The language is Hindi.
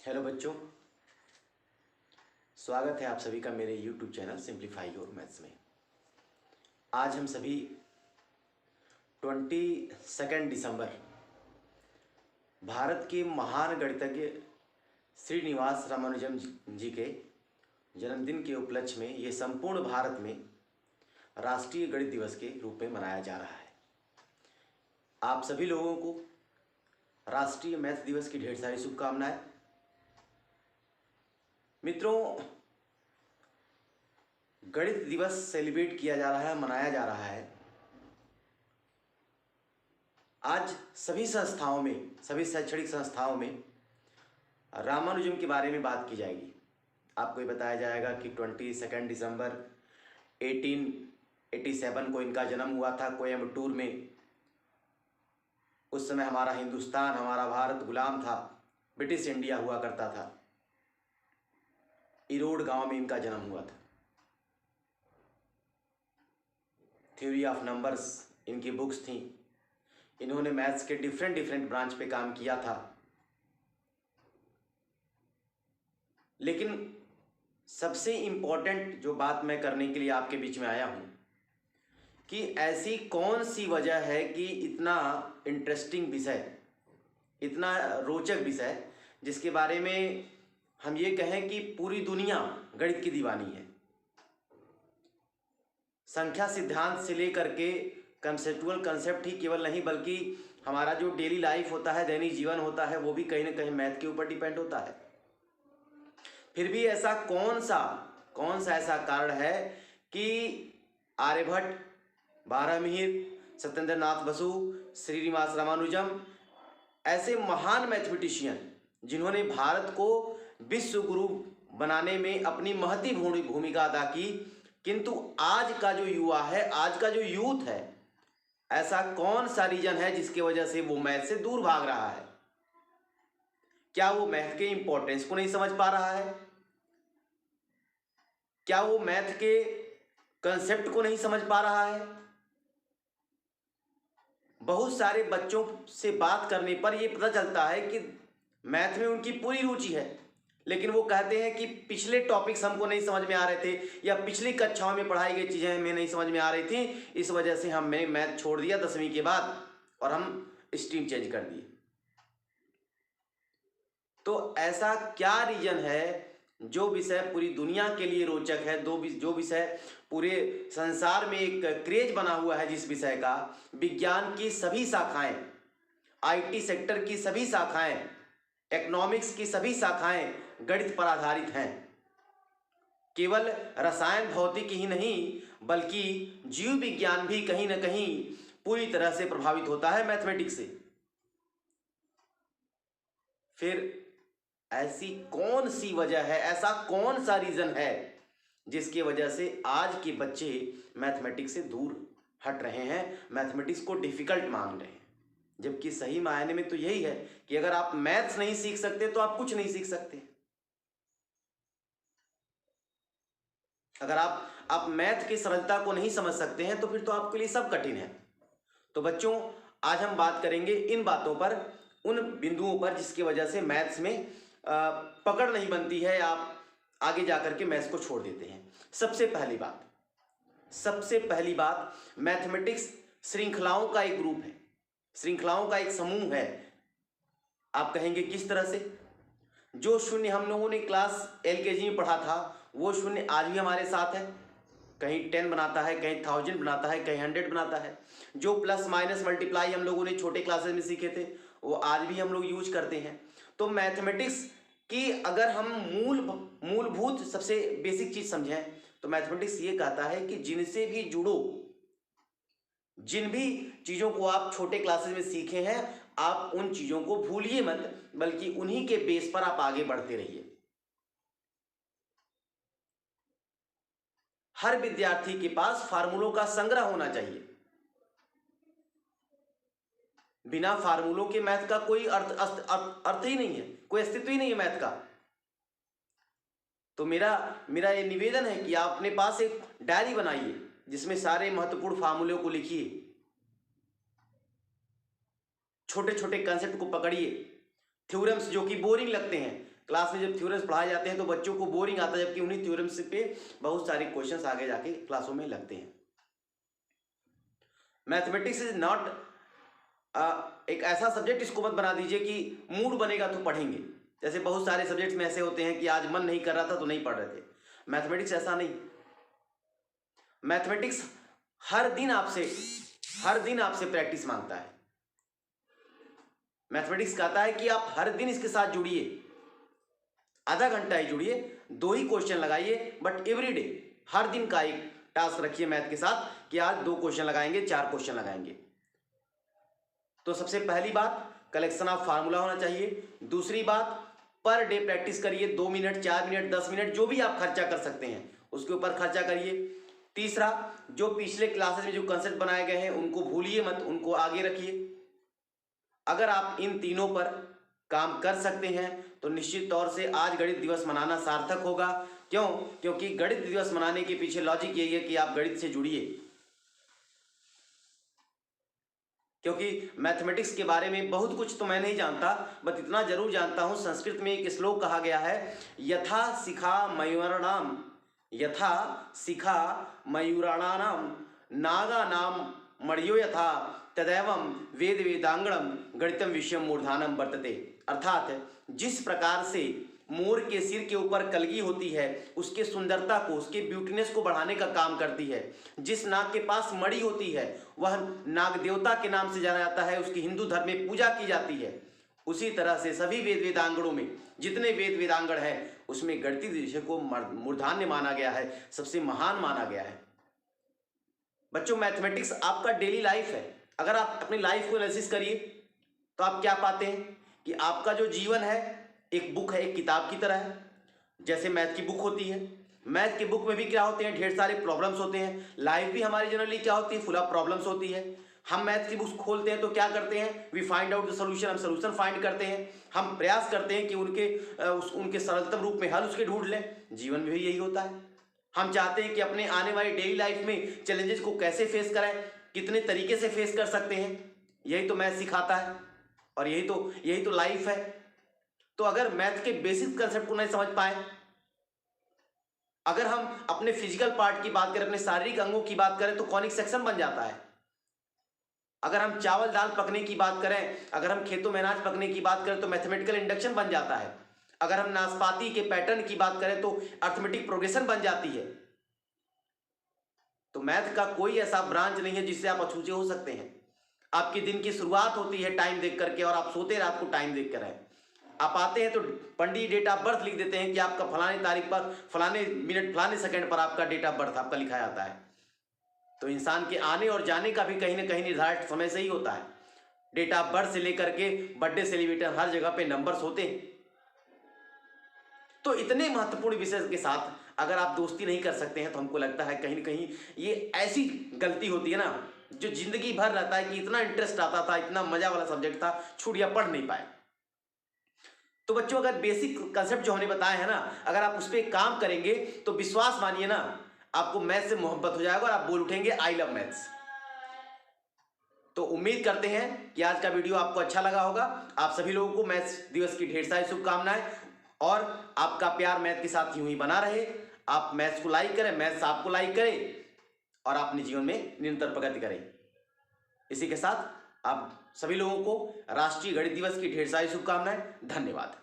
हेलो बच्चों, स्वागत है आप सभी का मेरे YouTube channel simplify your maths में। आज हम सभी 22 दिसंबर भारत के महान गणितज्ञ श्रीनिवास रामानुजन जी के जन्मदिन के उपलक्ष्य में ये संपूर्ण भारत में राष्ट्रीय गणित दिवस के रूप में मनाया जा रहा है। आप सभी लोगों को राष्ट्रीय मैथ दिवस की ढेर सारी शुभकामनाएं। मित्रों, गणित दिवस सेलिब्रेट किया जा रहा है, मनाया जा रहा है। आज सभी संस्थाओं में, सभी शैक्षणिक संस्थाओं में रामानुजम के बारे में बात की जाएगी। आपको ये बताया जाएगा कि 22 दिसंबर 1887 को इनका जन्म हुआ था कोयम्बटूर में। उस समय हमारा हिंदुस्तान, हमारा भारत गुलाम था, ब्रिटिश इंडिया हुआ करता था। इरोड गांव में इनका जन्म हुआ था। थ्योरी ऑफ नंबर्स इनकी बुक्स थी। इन्होंने मैथ्स के डिफरेंट ब्रांच पे काम किया था। लेकिन सबसे इम्पोर्टेंट जो बात मैं करने के लिए आपके बीच में आया हूं कि ऐसी कौन सी वजह है कि इतना इंटरेस्टिंग विषय, इतना रोचक विषय, जिसके बारे में हम ये कहें कि पूरी दुनिया गणित की दीवानी है। संख्या सिद्धांत से लेकर के कंसेप्चुअल कंसेप्ट ही केवल नहीं, बल्कि हमारा जो डेली लाइफ होता है, दैनिक जीवन होता है, वो भी कहीं ना कहीं मैथ के ऊपर डिपेंड होता है। फिर भी ऐसा कौन सा ऐसा कारण है कि आर्यभट्ट, बारहमीर, सत्येंद्र नाथ बसु, श्रीनिवास रामानुजम ऐसे महान मैथमेटिशियन जिन्होंने भारत को विश्व गुरु बनाने में अपनी महती भूमिका अदा की, किंतु आज का जो युवा है, आज का जो यूथ है, ऐसा कौन सा रीजन है जिसकी वजह से वो मैथ से दूर भाग रहा है? क्या वो मैथ के इंपॉर्टेंस को नहीं समझ पा रहा है? क्या वो मैथ के कंसेप्ट को नहीं समझ पा रहा है? बहुत सारे बच्चों से बात करने पर यह पता चलता है कि मैथ में उनकी पूरी रुचि है, लेकिन वो कहते हैं कि पिछले टॉपिक्स हमको नहीं समझ में आ रहे थे, या पिछली कक्षाओं में पढ़ाई गई चीज़ें हमें नहीं समझ में आ रही थी, इस वजह से हमने मैथ छोड़ दिया 10वीं के बाद और हम स्ट्रीम चेंज कर दिए। तो ऐसा क्या रीजन है जो विषय पूरी दुनिया के लिए रोचक है, जो विषय पूरे संसार में एक क्रेज बना हुआ है, जिस विषय का विज्ञान की सभी शाखाएं, IT सेक्टर की सभी शाखाएं, इकोनॉमिक्स की सभी शाखाएं गणित पर आधारित हैं। केवल रसायन भौतिकी ही नहीं, बल्कि जीव विज्ञान भी कहीं ना कहीं पूरी तरह से प्रभावित होता है मैथमेटिक्स से। फिर ऐसी कौन सी वजह है, ऐसा कौन सा रीजन है जिसकी वजह से आज के बच्चे मैथमेटिक्स से दूर हट रहे हैं, मैथमेटिक्स को डिफिकल्ट मान रहे हैं? जबकि सही मायने में तो यही है कि अगर आप मैथ्स नहीं सीख सकते तो आप कुछ नहीं सीख सकते। अगर आप मैथ की सरलता को नहीं समझ सकते हैं तो फिर तो आपके लिए सब कठिन है। तो बच्चों, आज हम बात करेंगे इन बातों पर, उन बिंदुओं पर जिसकी वजह से मैथ्स में पकड़ नहीं बनती है, आप आगे जाकर के मैथ्स को छोड़ देते हैं। सबसे पहली बात, मैथमेटिक्स श्रृंखलाओं का एक ग्रुप है, श्रृंखलाओं का एक समूह है। आप कहेंगे किस तरह से? जो शून्य हम लोगों ने क्लास LKG में पढ़ा था, वो शून्य आज भी हमारे साथ है। कहीं 10 बनाता है, कहीं 1000 बनाता है, कहीं 100 बनाता है। जो प्लस माइनस मल्टीप्लाई हम लोगों ने छोटे क्लासेस में सीखे थे, वो आज भी हम लोग यूज करते हैं। तो मैथमेटिक्स की अगर हम मूलभूत सबसे बेसिक चीज समझें तो मैथमेटिक्स ये कहता है कि जिनसे भी जुड़ो, जिन भी चीजों को आप छोटे क्लासेस में सीखे हैं, आप उन चीजों को भूलिए मत, बल्कि उन्हीं के बेस पर आप आगे बढ़ते रहिए। हर विद्यार्थी के पास फार्मूलों का संग्रह होना चाहिए। बिना फार्मूलों के मैथ का कोई अर्थ ही नहीं है, कोई अस्तित्व ही नहीं है मैथ का। तो मेरा ये निवेदन है कि आप अपने पास एक डायरी बनाइए जिसमें सारे महत्वपूर्ण फार्मूलों को लिखिए, छोटे छोटे कंसेप्ट को पकड़िए, थ्योरम्स जो कि बोरिंग लगते हैं, क्लास में जब थ्योरम्स पढ़ाए जाते हैं तो बच्चों को बोरिंग आता है, जबकि उन्हीं थ्योरम्स पे बहुत सारे क्वेश्चंस आगे जाके क्लासों में लगते हैं। मैथमेटिक्स इज नॉट एक ऐसा सब्जेक्ट इसको मत बना दीजिए कि मूड बनेगा तो पढ़ेंगे। जैसे बहुत सारे सब्जेक्ट्स में ऐसे होते हैं कि आज मन नहीं कर रहा था तो नहीं पढ़ रहे थे। मैथमेटिक्स ऐसा नहीं। मैथमेटिक्स हर दिन आपसे प्रैक्टिस मांगता है। मैथमेटिक्स कहता है कि आप हर दिन इसके साथ जुड़िए, आधा घंटा ही जुड़िए, 2 ही क्वेश्चन लगाइए, बट एवरीडे हर दिन का एक टास्क रखिए मैथ के साथ कि आज 2 क्वेश्चन लगाएंगे, 4 क्वेश्चन लगाएंगे। तो सबसे पहली बात कलेक्शन ऑफ फार्मूला होना चाहिए। दूसरी बात पर डे प्रैक्टिस करिए, 2 मिनट, 4 मिनट, 10 मिनट, जो भी आप खर्चा कर सकते हैं उसके ऊपर खर्चा करिए। तीसरा, जो पिछले क्लासेस में जो कंसेप्ट बनाए गए हैं उनको भूलिए मत, उनको आगे रखिए। अगर आप इन तीनों पर काम कर सकते हैं तो निश्चित तौर से आज गणित दिवस मनाना सार्थक होगा। क्यों? क्योंकि गणित दिवस मनाने के पीछे लॉजिक यही है कि आप गणित से जुड़िए। क्योंकि मैथमेटिक्स के बारे में बहुत कुछ तो मैं नहीं जानता, बट इतना जरूर जानता हूं, संस्कृत में एक श्लोक कहा गया है, यथा शिखा मयूराणाम नागानाम मणियो यथा तदैवं वेद वेदांगणम गणितम विषयम मूर्धानम वर्तते। अर्थात जिस प्रकार से मोर के सिर के ऊपर कलगी होती है, उसके सुंदरता को, उसके ब्यूटीनेस को बढ़ाने का काम करती है। जिस नाग के पास मणि होती है वह नाग देवता के नाम से जाना जाता है, उसकी हिंदू धर्म में पूजा की जाती है। उसी तरह से सभी वेद वेदांगणों में जितने वेद वेदांगण है उसमें गणित विषय को मूर्धान्य माना गया है, सबसे महान माना गया है। बच्चों, मैथमेटिक्स आपका डेली लाइफ है। अगर आप अपनी लाइफ को एनालिसिस करिए तो आप क्या पाते हैं कि आपका जो जीवन है एक बुक है, एक किताब की तरह है। जैसे मैथ की बुक होती है, मैथ की बुक में भी क्या होते हैं, ढेर सारे प्रॉब्लम्स होते हैं। लाइफ भी हमारी जनरली क्या होती है, फुल ऑफ प्रॉब्लम्स होती है। हम मैथ की बुक खोलते हैं तो क्या करते हैं, we find out the solution, हम सोल्यूशन फाइंड करते हैं। हम प्रयास करते हैं कि उनके सरलतम रूप में हल उसके ढूंढ लें। जीवन में भी यही होता है। हम चाहते हैं कि अपने आने वाली डेली लाइफ में चैलेंजेस को कैसे फेस करें, कितने तरीके से फेस कर सकते हैं, यही तो मैथ सिखाता है और यही तो लाइफ है। तो अगर मैथ के बेसिक कंसेप्ट को नहीं समझ पाए, अगर हम अपने फिजिकल पार्ट की बात करें, अपने शारीरिक अंगों की बात करें तो कॉनिक सेक्शन बन जाता है। अगर हम चावल दाल पकने की बात करें, अगर हम खेतों में अनाज पकने की बात करें तो मैथमेटिकल इंडक्शन बन जाता है। अगर हम नाशपाती के पैटर्न की बात करें तो अर्थमेटिक प्रोग्रेशन बन जाती है। तो मैथ का कोई ऐसा ब्रांच नहीं है जिससे आप अछूते हो सकते हैं। आपके दिन की शुरुआत होती है टाइम देख करके और आप सोते रात को टाइम देख कर। आप आते हैं तो पंडित डेट ऑफ बर्थ लिख देते हैं कि आपका फलाने तारीख पर, फलाने मिनट, फलाने सेकंड पर आपका डेट ऑफ बर्थ आपका लिखा जाता है। तो इंसान के आने और जाने का भी कहीं ना कहीं निर्धारित समय से ही होता है। डेट ऑफ बर्थ से लेकर के बर्थडे सेलिब्रेशन हर जगह पे नंबर्स होते हैं। तो इतने महत्वपूर्ण विषय के साथ अगर आप दोस्ती नहीं कर सकते हैं तो हमको लगता है कहीं ना कहीं ये ऐसी गलती होती है ना, जो जिंदगी भर रहता है कि इतना इंटरेस्ट आता था, इतना मजा वाला सब्जेक्ट था, छूट गया, पढ़ नहीं पाए। तो बच्चों, अगर बेसिक कंसेप्ट जो हमने बताए हैं ना, अगर आप उस पर काम करेंगे तो विश्वास मानिए ना, आपको मैथ से मोहब्बत हो जाएगा और आप बोल उठेंगे आई लव मैथ्स। तो उम्मीद करते हैं कि आज का वीडियो आपको अच्छा लगा होगा। आप सभी लोगों को मैथ्स दिवस की ढेर सारी शुभकामनाएं और आपका प्यार मैथ के साथ यूं ही बना रहे। आप मैथ्स को लाइक करें, मैथ्स आपको लाइक करे और अपने जीवन में निरंतर प्रगति करें। इसी के साथ आप सभी लोगों को राष्ट्रीय गणित दिवस की ढेर सारी शुभकामनाएं। धन्यवाद।